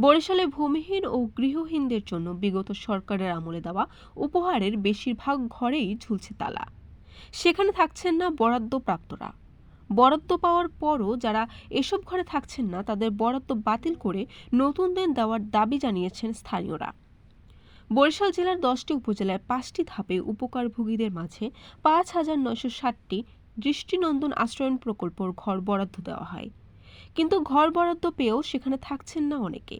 বরিশালে ভূমিহীন ও গৃহহীনদের জন্য বিগত সরকারের আমলে দেওয়া উপহারের বেশিরভাগ ঘরেই ঝুলছে তালা। সেখানে থাকছেন না বরাদ্দপ্রাপ্তরা। বরাদ্দ পাওয়ার পরও যারা এসব ঘরে থাকছেন না তাদের বরাদ্দ বাতিল করে নতুনদের দেওয়ার দাবি জানিয়েছেন স্থানীয়রা। বরিশাল জেলার 10টি উপজেলায় 5টি ধাপে উপকারভোগীদের মাঝে 5,960টি দৃষ্টিনন্দন আশ্রয়ণ প্রকল্পর ঘর বরাদ্দ দেওয়া হয়। কিন্তু ঘর বরাদ্দ পেয়েও সেখানে থাকছেন না অনেকে।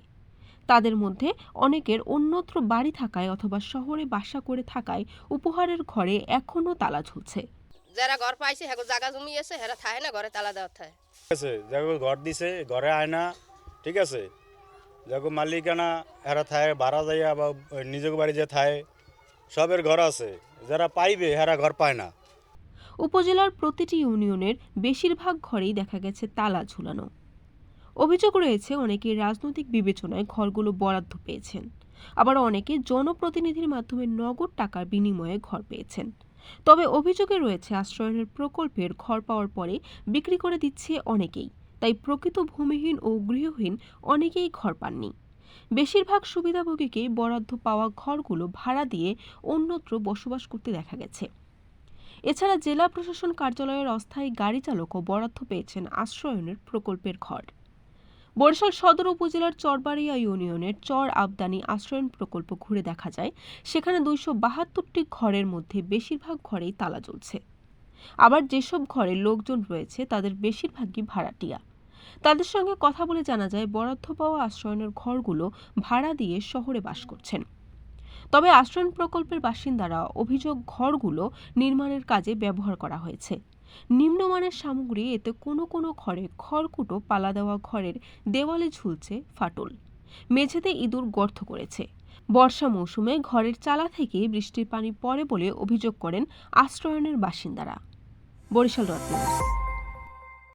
তাদের মধ্যে অনেকের অন্যত্র বাড়ি থাকায় অথবা শহরে বাসা করে থাকায় উপহারের ঘরে এখনো তালা ঝুলছে। যারা ঘর পাইছে হ্যাঁ জায়গা জমি আছে হেরা থাকে না ঘরে তালা দেওয়া থাকে। ঠিক আছে, যাকে ঘর দিছে ঘরে আয় না, ঠিক আছে, যাকে মালিকানা হেরা থায় ভাড়া যাইয়া বা নিজের বাড়ি যে থায় সবের ঘর আছে, যারা পাইবে হেরা ঘর পায় না। উপজেলার প্রতিটি ইউনিয়নের বেশিরভাগ ঘরেই দেখা গেছে তালা ঝুলানো। অভিযোগ রয়েছে অনেকে রাজনৈতিক বিবেচনায় ঘরগুলো বরাদ্দ পেয়েছেন, আবার অনেকে জনপ্রতিনিধির মাধ্যমে নগদ টাকার বিনিময়ে ঘর পেয়েছেন। তবে অভিযোগে রয়েছে আশ্রয়নের প্রকল্পের ঘর পাওয়ার পরে বিক্রি করে দিচ্ছে অনেকেই, তাই প্রকৃত ভূমিহীন ও গৃহহীন অনেকেই ঘর পাননি। বেশিরভাগ সুবিধাভোগীকেই বরাদ্দ পাওয়া ঘরগুলো ভাড়া দিয়ে অন্যত্র বসবাস করতে দেখা গেছে। এছাড়া জেলা প্রশাসন কার্যালয়ের অস্থায়ী গাড়ি চালকও বরাদ্দ পেয়েছেন আশ্রয়নের প্রকল্পের ঘর। বরিশাল সদর উপজেলার চরবাড়িয়া ইউনিয়নের চর আবদানি আশ্রয়ণ প্রকল্প ঘুরে দেখা যায় সেখানে 272টি ঘরের মধ্যে বেশিরভাগ ঘরেই তালা ঝুলছে। আবার যেসব ঘরে লোকজন রয়েছে তাদের বেশিরভাগই ভাড়াটিয়া। তাদের সঙ্গে কথা বলে জানা যায় বরাদ্দ পাওয়া আশ্রয়নের ঘরগুলো ভাড়া দিয়ে শহরে বাস করছেন। তবে আশ্রয়ণ প্রকল্পের বাসিন্দারা অভিযোগ ঘরগুলো নির্মাণের কাজে ব্যবহার করা হয়েছে। নিম্নমানের সামগ্রী, এতে কোনো কোনো ঘরে খড়কুটো, পালা দেওয়া ঘরের দেওয়ালে ঝুলছে ফাটল, মেঝেতে ইঁদুর গর্ত করেছে। বর্ষা মৌসুমে ঘরের চালা থেকে বৃষ্টির পানি পড়ে বলে অভিযোগ করেন আশ্রয়নের বাসিন্দারা। Barishal dot news.